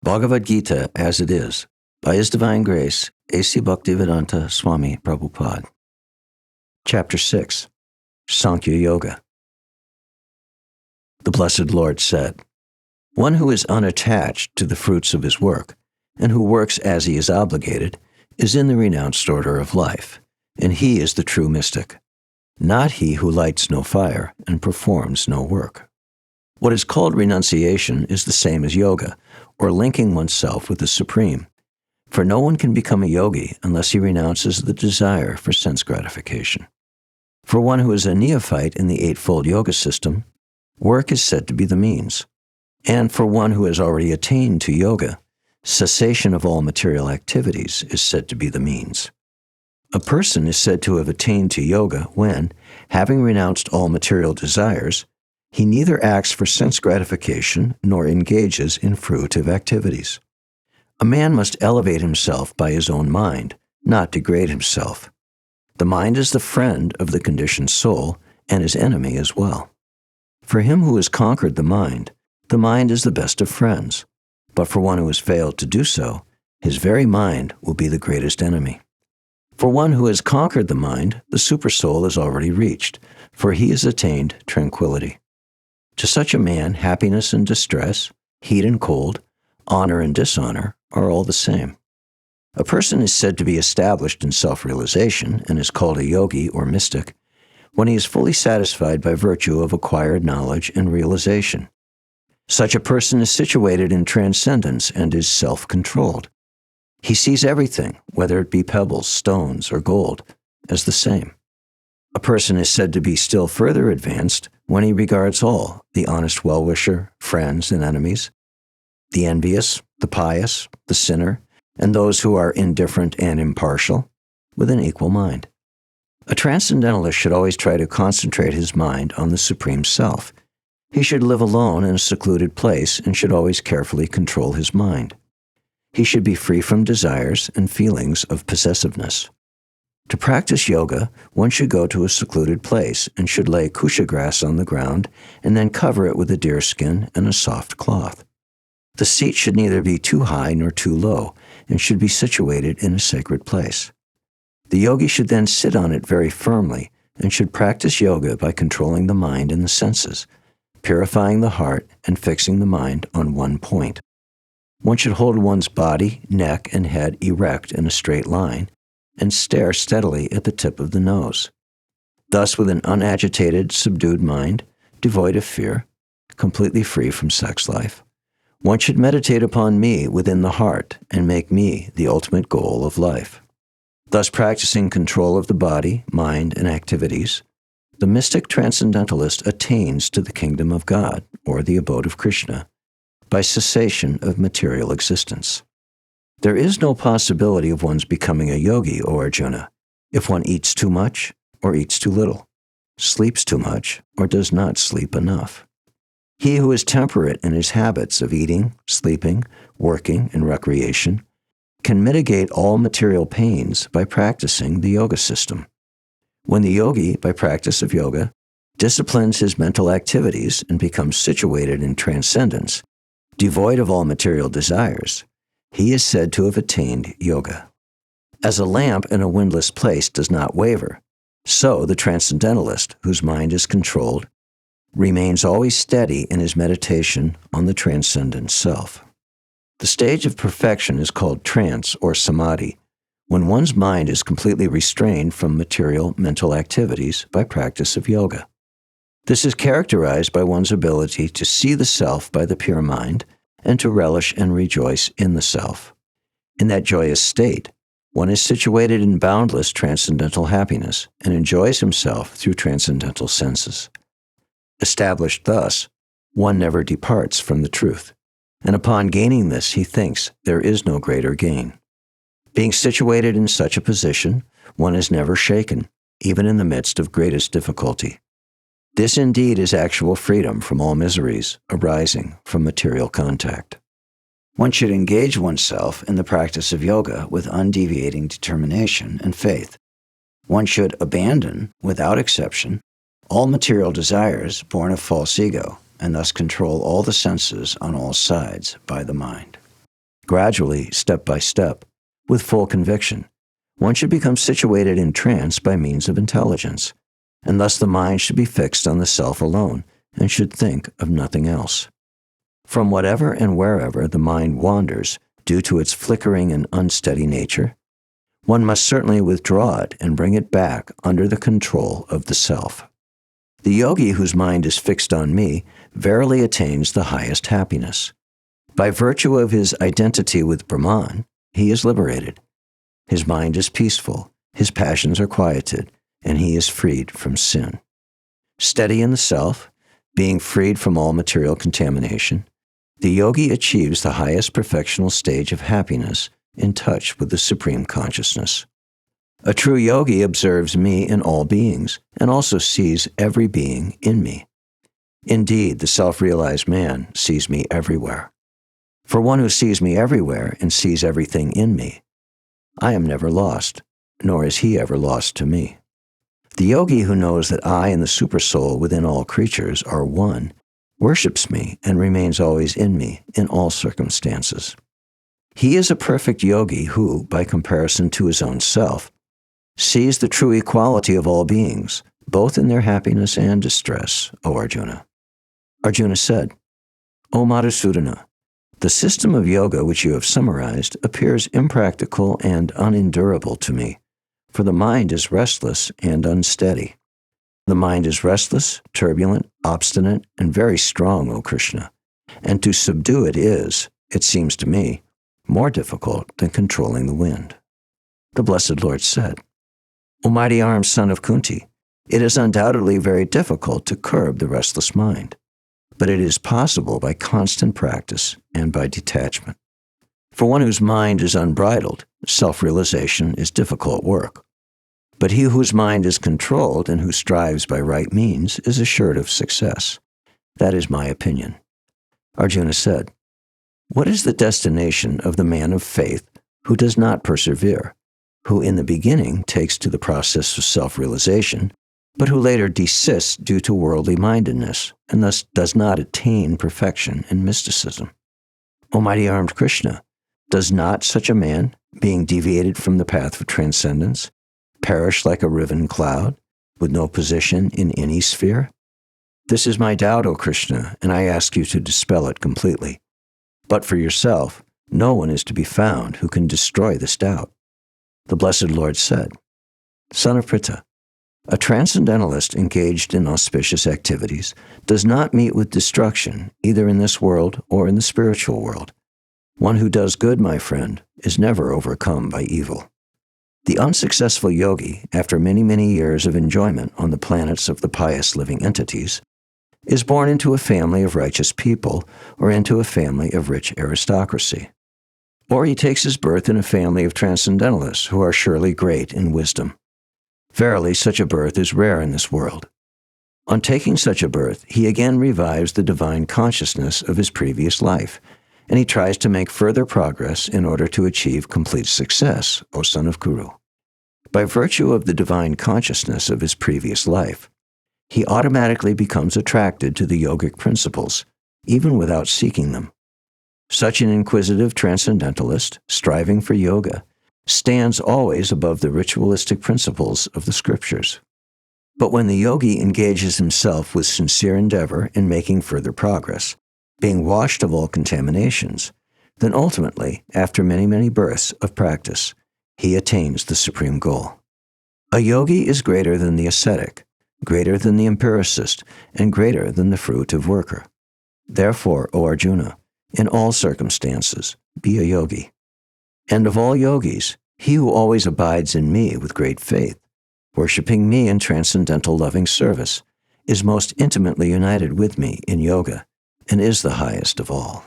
Bhagavad-gītā As It Is, by His Divine Grace, A.C. Bhaktivedanta Swami Prabhupāda. Chapter 6, Sānkhya-yoga. The Blessed Lord said, "One who is unattached to the fruits of his work, and who works as he is obligated, is in the renounced order of life, and he is the true mystic, not he who lights no fire and performs no work." What is called renunciation is the same as yoga, or linking oneself with the Supreme, for no one can become a yogi unless he renounces the desire for sense gratification. For one who is a neophyte in the Eightfold Yoga system, work is said to be the means. And for one who has already attained to yoga, cessation of all material activities is said to be the means. A person is said to have attained to yoga when, having renounced all material desires, he neither acts for sense gratification nor engages in fruitive activities. A man must elevate himself by his own mind, not degrade himself. The mind is the friend of the conditioned soul and his enemy as well. For him who has conquered the mind is the best of friends. But for one who has failed to do so, his very mind will be the greatest enemy. For one who has conquered the mind, the supersoul is already reached, for he has attained tranquility. To such a man, happiness and distress, heat and cold, honor and dishonor are all the same. A person is said to be established in self-realization and is called a yogi or mystic when he is fully satisfied by virtue of acquired knowledge and realization. Such a person is situated in transcendence and is self-controlled. He sees everything, whether it be pebbles, stones, or gold, as the same. A person is said to be still further advanced when he regards all, the honest well-wisher, friends and enemies, the envious, the pious, the sinner, and those who are indifferent and impartial, with an equal mind. A transcendentalist should always try to concentrate his mind on the Supreme Self. He should live alone in a secluded place and should always carefully control his mind. He should be free from desires and feelings of possessiveness. To practice yoga, one should go to a secluded place and should lay kusha grass on the ground and then cover it with a deerskin and a soft cloth. The seat should neither be too high nor too low and should be situated in a sacred place. The yogi should then sit on it very firmly and should practice yoga by controlling the mind and the senses, purifying the heart and fixing the mind on one point. One should hold one's body, neck, and head erect in a straight line and stare steadily at the tip of the nose. Thus, with an unagitated, subdued mind, devoid of fear, completely free from sex life, one should meditate upon me within the heart and make me the ultimate goal of life. Thus, practicing control of the body, mind, and activities, the mystic transcendentalist attains to the kingdom of God, or the abode of Krishna, by cessation of material existence. There is no possibility of one's becoming a yogi, O Arjuna, if one eats too much or eats too little, sleeps too much or does not sleep enough. He who is temperate in his habits of eating, sleeping, working, and recreation can mitigate all material pains by practicing the yoga system. When the yogi, by practice of yoga, disciplines his mental activities and becomes situated in transcendence, devoid of all material desires, he is said to have attained yoga. As a lamp in a windless place does not waver, so the transcendentalist, whose mind is controlled, remains always steady in his meditation on the transcendent self. The stage of perfection is called trance or samadhi, when one's mind is completely restrained from material mental activities by practice of yoga. This is characterized by one's ability to see the self by the pure mind and to relish and rejoice in the self. In that joyous state, one is situated in boundless transcendental happiness and enjoys himself through transcendental senses. Established thus, one never departs from the truth, and upon gaining this, he thinks there is no greater gain. Being situated in such a position, one is never shaken, even in the midst of greatest difficulty. This indeed is actual freedom from all miseries arising from material contact. One should engage oneself in the practice of yoga with undeviating determination and faith. One should abandon, without exception, all material desires born of false ego, and thus control all the senses on all sides by the mind. Gradually, step by step, with full conviction, one should become situated in trance by means of intelligence, and thus the mind should be fixed on the self alone and should think of nothing else. From whatever and wherever the mind wanders due to its flickering and unsteady nature, one must certainly withdraw it and bring it back under the control of the self. The yogi whose mind is fixed on me verily attains the highest happiness. By virtue of his identity with Brahman, he is liberated. His mind is peaceful, his passions are quieted, and he is freed from sin. Steady in the self, being freed from all material contamination, the yogi achieves the highest perfectional stage of happiness in touch with the Supreme Consciousness. A true yogi observes me in all beings and also sees every being in me. Indeed, the self-realized man sees me everywhere. For one who sees me everywhere and sees everything in me, I am never lost, nor is he ever lost to me. The yogi who knows that I and the Supersoul within all creatures are one worships me and remains always in me in all circumstances. He is a perfect yogi who, by comparison to his own self, sees the true equality of all beings, both in their happiness and distress, O Arjuna. Arjuna said, O Madhusudana, the system of yoga which you have summarized appears impractical and unendurable to me, for the mind is restless and unsteady. The mind is restless, turbulent, obstinate, and very strong, O Krishna, and to subdue it is, it seems to me, more difficult than controlling the wind. The Blessed Lord said, O mighty-armed son of Kunti, it is undoubtedly very difficult to curb the restless mind, but it is possible by constant practice and by detachment. For one whose mind is unbridled, self-realization is difficult work. But he whose mind is controlled and who strives by right means is assured of success. That is my opinion. Arjuna said, What is the destination of the man of faith who does not persevere, who in the beginning takes to the process of self-realization, but who later desists due to worldly mindedness and thus does not attain perfection in mysticism? O mighty-armed Krishna, does not such a man, being deviated from the path of transcendence, perish like a riven cloud, with no position in any sphere? This is my doubt, O Krishna, and I ask you to dispel it completely. But for yourself, no one is to be found who can destroy this doubt. The Blessed Lord said, Son of Pritha, a transcendentalist engaged in auspicious activities does not meet with destruction either in this world or in the spiritual world. One who does good, my friend, is never overcome by evil. The unsuccessful yogi, after many, many years of enjoyment on the planets of the pious living entities, is born into a family of righteous people or into a family of rich aristocracy. Or he takes his birth in a family of transcendentalists who are surely great in wisdom. Verily, such a birth is rare in this world. On taking such a birth, he again revives the divine consciousness of his previous life, and he tries to make further progress in order to achieve complete success, O son of Kuru. By virtue of the divine consciousness of his previous life, he automatically becomes attracted to the yogic principles, even without seeking them. Such an inquisitive transcendentalist, striving for yoga, stands always above the ritualistic principles of the scriptures. But when the yogi engages himself with sincere endeavor in making further progress, being washed of all contaminations, then ultimately, after many, many births of practice, he attains the supreme goal. A yogi is greater than the ascetic, greater than the empiricist, and greater than the fruitive worker. Therefore, O Arjuna, in all circumstances, be a yogi. And of all yogis, he who always abides in me with great faith, worshipping me in transcendental loving service, is most intimately united with me in yoga, and is the highest of all.